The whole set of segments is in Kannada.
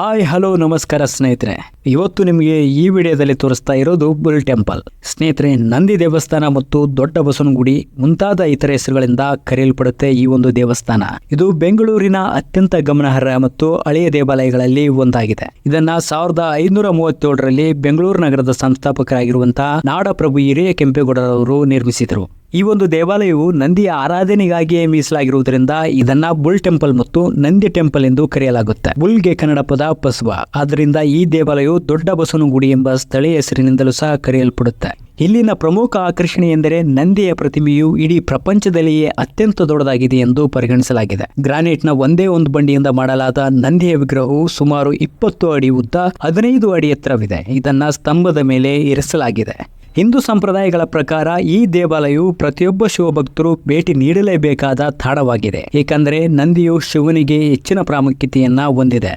ಹಾಯ್ ಹಲೋ ನಮಸ್ಕಾರ ಸ್ನೇಹಿತರೆ. ಇವತ್ತು ನಿಮಗೆ ಈ ವಿಡಿಯೋದಲ್ಲಿ ತೋರಿಸ್ತಾ ಇರೋದು ಬುಲ್ ಟೆಂಪಲ್. ಸ್ನೇಹಿತರೆ, ನಂದಿ ದೇವಸ್ಥಾನ ಮತ್ತು ದೊಡ್ಡ ಬಸವನಗುಡಿ ಮುಂತಾದ ಇತರ ಹೆಸರುಗಳಿಂದ ಕರೆಯಲ್ಪಡುತ್ತೆ ಈ ಒಂದು ದೇವಸ್ಥಾನ. ಇದು ಬೆಂಗಳೂರಿನ ಅತ್ಯಂತ ಗಮನಾರ್ಹ ಮತ್ತು ಹಳೆಯ ದೇವಾಲಯಗಳಲ್ಲಿ ಒಂದಾಗಿದೆ. ಇದನ್ನ 1537ರಲ್ಲಿ ಬೆಂಗಳೂರು ನಗರದ ಸಂಸ್ಥಾಪಕರಾಗಿರುವಂತಹ ನಾಡಪ್ರಭು ಹಿರಿಯ ಕೆಂಪೇಗೌಡರವರು ನಿರ್ಮಿಸಿದರು. ಈ ಒಂದು ದೇವಾಲಯವು ನಂದಿಯ ಆರಾಧನೆಗಾಗಿಯೇ ಮೀಸಲಾಗಿರುವುದರಿಂದ ಇದನ್ನ ಬುಲ್ ಟೆಂಪಲ್ ಮತ್ತು ನಂದಿ ಟೆಂಪಲ್ ಎಂದು ಕರೆಯಲಾಗುತ್ತೆ. ಬುಲ್ಗೆ ಕನ್ನಡ ಪದ ಬಸವ, ಆದ್ದರಿಂದ ಈ ದೇವಾಲಯವು ದೊಡ್ಡ ಬಸವನಗುಡಿ ಎಂಬ ಸ್ಥಳೀಯ ಹೆಸರಿನಿಂದಲೂ ಸಹ ಕರೆಯಲ್ಪಡುತ್ತೆ. ಇಲ್ಲಿನ ಪ್ರಮುಖ ಆಕರ್ಷಣೆ ಎಂದರೆ ನಂದಿಯ ಪ್ರತಿಮೆಯು ಇಡೀ ಪ್ರಪಂಚದಲ್ಲಿಯೇ ಅತ್ಯಂತ ದೊಡ್ಡದಾಗಿದೆ ಎಂದು ಪರಿಗಣಿಸಲಾಗಿದೆ. ಗ್ರಾನೈಟ್ನ ಒಂದೇ ಒಂದು ಬಂಡಿಯಿಂದ ಮಾಡಲಾದ ನಂದಿಯ ವಿಗ್ರಹವು ಸುಮಾರು 20 ಅಡಿ ಉದ್ದ, 15 ಅಡಿ ಎತ್ತರವಿದೆ. ಇದನ್ನ ಸ್ತಂಭದ ಮೇಲೆ ಇರಿಸಲಾಗಿದೆ. ಹಿಂದೂ ಸಂಪ್ರದಾಯಗಳ ಪ್ರಕಾರ ಈ ದೇವಾಲಯವು ಪ್ರತಿಯೊಬ್ಬ ಶಿವಭಕ್ತರು ಭೇಟಿ ನೀಡಲೇಬೇಕಾದ ತಾಣವಾಗಿದೆ, ಏಕೆಂದರೆ ನಂದಿಯು ಶಿವನಿಗೆ ಹೆಚ್ಚಿನ ಪ್ರಾಮುಖ್ಯತೆಯನ್ನ ಹೊಂದಿದೆ.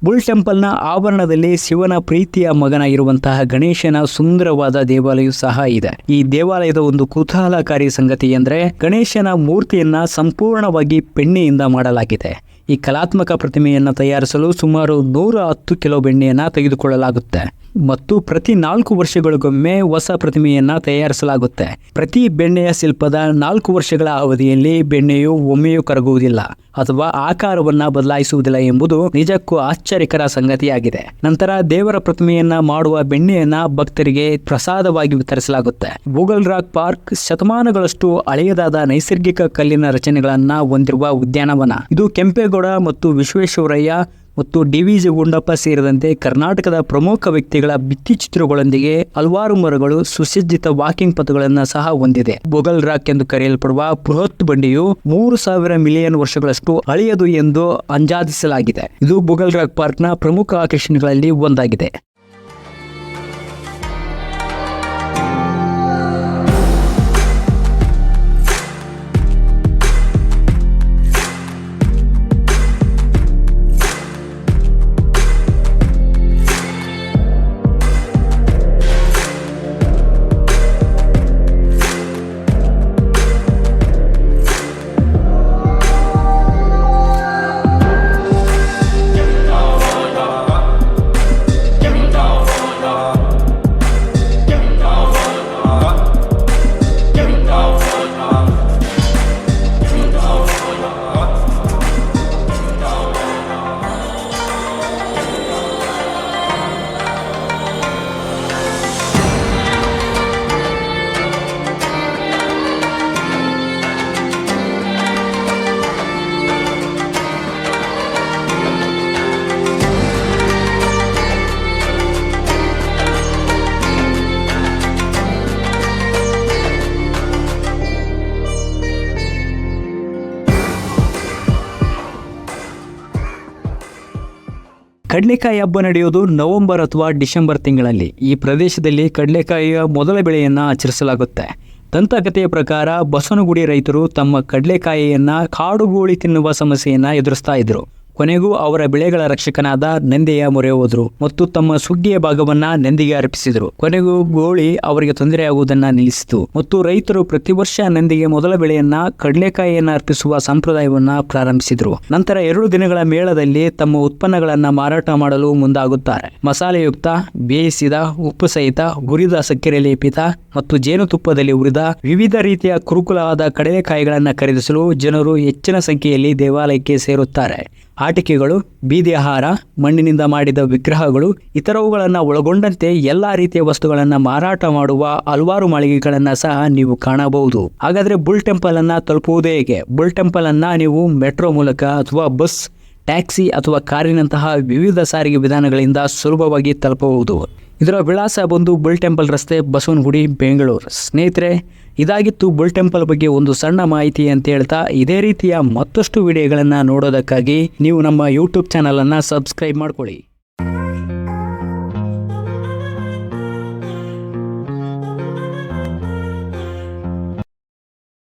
ಬುಲ್ ಟೆಂಪಲ್ನ ಆವರಣದಲ್ಲಿ ಶಿವನ ಪ್ರೀತಿಯ ಮಗನಾಗಿರುವಂತಹ ಗಣೇಶನ ಸುಂದರವಾದ ದೇವಾಲಯವು ಸಹ ಇದೆ. ಈ ದೇವಾಲಯದ ಒಂದು ಕುತೂಹಲಕಾರಿ ಸಂಗತಿ ಎಂದರೆ ಗಣೇಶನ ಮೂರ್ತಿಯನ್ನ ಸಂಪೂರ್ಣವಾಗಿ ಬೆಣ್ಣೆಯಿಂದ ಮಾಡಲಾಗಿದೆ. ಈ ಕಲಾತ್ಮಕ ಪ್ರತಿಮೆಯನ್ನು ತಯಾರಿಸಲು ಸುಮಾರು 110 ಕಿಲೋ ಬೆಣ್ಣೆಯನ್ನ ತೆಗೆದುಕೊಳ್ಳಲಾಗುತ್ತೆ ಮತ್ತು ಪ್ರತಿ 4 ವರ್ಷಗಳಿಗೊಮ್ಮೆ ಹೊಸ ಪ್ರತಿಮೆಯನ್ನ ತಯಾರಿಸಲಾಗುತ್ತೆ. ಪ್ರತಿ ಬೆಣ್ಣೆಯ ಶಿಲ್ಪದ 4 ವರ್ಷಗಳ ಅವಧಿಯಲ್ಲಿ ಬೆಣ್ಣೆಯು ಒಮ್ಮೆಯೂ ಕರಗುವುದಿಲ್ಲ ಅಥವಾ ಆಕಾರವನ್ನ ಬದಲಾಯಿಸುವುದಿಲ್ಲ ಎಂಬುದು ನಿಜಕ್ಕೂ ಆಶ್ಚರ್ಯಕರ ಸಂಗತಿಯಾಗಿದೆ. ನಂತರ ದೇವರ ಪ್ರತಿಮೆಯನ್ನ ಮಾಡುವ ಬೆಣ್ಣೆಯನ್ನ ಭಕ್ತರಿಗೆ ಪ್ರಸಾದವಾಗಿ ವಿತರಿಸಲಾಗುತ್ತೆ. ಗೂಗಲ್ ರಾಕ್ ಪಾರ್ಕ್ ಶತಮಾನಗಳಷ್ಟು ಹಳೆಯದಾದ ನೈಸರ್ಗಿಕ ಕಲ್ಲಿನ ರಚನೆಗಳನ್ನ ಹೊಂದಿರುವ ಉದ್ಯಾನವನ. ಇದು ಕೆಂಪೇಗೌಡ ಮತ್ತು ವಿಶ್ವೇಶ್ವರಯ್ಯ ಮತ್ತು ಡಿ.ವಿ.ಜಿ. ಗುಂಡಪ್ಪ ಸೇರಿದಂತೆ ಕರ್ನಾಟಕದ ಪ್ರಮುಖ ವ್ಯಕ್ತಿಗಳ ಭಿತ್ತಿಚಿತ್ರಗಳೊಂದಿಗೆ ಹಲವಾರು ಮರಗಳು, ಸುಸಜ್ಜಿತ ವಾಕಿಂಗ್ ಪಥಗಳನ್ನು ಸಹ ಹೊಂದಿದೆ. ಬೊಗಲ್ ರಾಕ್ ಎಂದು ಕರೆಯಲ್ಪಡುವ ಬೃಹತ್ ಬಂಡೆಯು 3000 ಮಿಲಿಯನ್ ವರ್ಷಗಳಷ್ಟು ಹಳೆಯದು ಎಂದು ಅಂದಾಜಿಸಲಾಗಿದೆ. ಇದು ಬೊಗಲ್ ರಾಕ್ ಪಾರ್ಕ್ನ ಪ್ರಮುಖ ಆಕರ್ಷಣೆಗಳಲ್ಲಿ ಒಂದಾಗಿದೆ. ಕಡಲೆಕಾಯಿ ಹಬ್ಬ ನಡೆಯೋದು ನವೆಂಬರ್ ಅಥವಾ ಡಿಸೆಂಬರ್ ತಿಂಗಳಲ್ಲಿ. ಈ ಪ್ರದೇಶದಲ್ಲಿ ಕಡಲೆಕಾಯಿಯ ಮೊದಲ ಬೆಳೆಯನ್ನು ಆಚರಿಸಲಾಗುತ್ತೆ. ದಂತಕಥೆಯ ಪ್ರಕಾರ ಬಸವನಗುಡಿ ರೈತರು ತಮ್ಮ ಕಡಲೆಕಾಯಿಯನ್ನ ಕಾಡುಗೋಳಿ ತಿನ್ನುವ ಸಮಸ್ಯೆಯನ್ನ ಎದುರಿಸ್ತಾ ಇದ್ರು. ಕೊನೆಗೂ ಅವರ ಬೆಳೆಗಳ ರಕ್ಷಕನಾದ ನಂದಿಯ ಮೊರೆ ಹೋದ್ರು ಮತ್ತು ತಮ್ಮ ಸುಗ್ಗಿಯ ಭಾಗವನ್ನ ನಂದಿಗೆ ಅರ್ಪಿಸಿದರು. ಕೊನೆಗೂ ಗೋಳಿ ಅವರಿಗೆ ತೊಂದರೆಯಾಗುವುದನ್ನ ನಿಲ್ಲಿಸಿತು ಮತ್ತು ರೈತರು ಪ್ರತಿ ವರ್ಷ ನಂದಿಗೆ ಮೊದಲ ಬೆಳೆಯನ್ನ ಕಡಲೆಕಾಯಿಯನ್ನ ಅರ್ಪಿಸುವ ಸಂಪ್ರದಾಯವನ್ನ ಪ್ರಾರಂಭಿಸಿದ್ರು. ನಂತರ 2 ದಿನಗಳ ಮೇಳದಲ್ಲಿ ತಮ್ಮ ಉತ್ಪನ್ನಗಳನ್ನ ಮಾರಾಟ ಮಾಡಲು ಮುಂದಾಗುತ್ತಾರೆ. ಮಸಾಲೆಯುಕ್ತ, ಬೇಯಿಸಿದ, ಉಪ್ಪು ಸಹಿತ, ಹುರಿದ ಸಕ್ಕರೆ ಲೇಪಿತ ಮತ್ತು ಜೇನುತುಪ್ಪದಲ್ಲಿ ಹುರಿದ ವಿವಿಧ ರೀತಿಯ ಕುರುಕುಲಾದ ಕಡಲೆಕಾಯಿಗಳನ್ನ ಖರೀದಿಸಲು ಜನರು ಹೆಚ್ಚಿನ ಸಂಖ್ಯೆಯಲ್ಲಿ ದೇವಾಲಯಕ್ಕೆ ಸೇರುತ್ತಾರೆ. ಆಟಿಕೆಗಳು, ಬೀದಿ ಆಹಾರ, ಮಣ್ಣಿನಿಂದ ಮಾಡಿದ ವಿಗ್ರಹಗಳು ಇತರವುಗಳನ್ನು ಒಳಗೊಂಡಂತೆ ಎಲ್ಲಾ ರೀತಿಯ ವಸ್ತುಗಳನ್ನು ಮಾರಾಟ ಮಾಡುವ ಹಲವಾರು ಮಳಿಗೆಗಳನ್ನು ಸಹ ನೀವು ಕಾಣಬಹುದು. ಹಾಗಾದ್ರೆ ಬುಲ್ ಟೆಂಪಲ್ ಅನ್ನ ತಲುಪುವುದೇ ಹೇಗೆ? ಬುಲ್ ಟೆಂಪಲ್ ಅನ್ನ ನೀವು ಮೆಟ್ರೋ ಮೂಲಕ ಅಥವಾ ಬಸ್, ಟ್ಯಾಕ್ಸಿ ಅಥವಾ ಕಾರಿನಂತಹ ವಿವಿಧ ಸಾರಿಗೆ ವಿಧಾನಗಳಿಂದ ಸುಲಭವಾಗಿ ತಲುಪಬಹುದು. ಇದರ ವಿಳಾಸ ಬಂದು ಬುಲ್ ಟೆಂಪಲ್ ರಸ್ತೆ, ಬಸವನಗುಡಿ, ಬೆಂಗಳೂರು. ಸ್ನೇಹಿತರೆ, ಇದಾಗಿತ್ತು ಬುಲ್ ಟೆಂಪಲ್ ಬಗ್ಗೆ ಒಂದು ಸಣ್ಣ ಮಾಹಿತಿ ಅಂತ ಹೇಳ್ತಾ, ಇದೇ ರೀತಿಯ ಮತ್ತಷ್ಟು ವಿಡಿಯೋಗಳನ್ನು ನೋಡೋದಕ್ಕಾಗಿ ನೀವು ನಮ್ಮ ಯೂಟ್ಯೂಬ್ ಚಾನಲನ್ನು ಸಬ್ಸ್ಕ್ರೈಬ್ ಮಾಡ್ಕೊಳ್ಳಿ.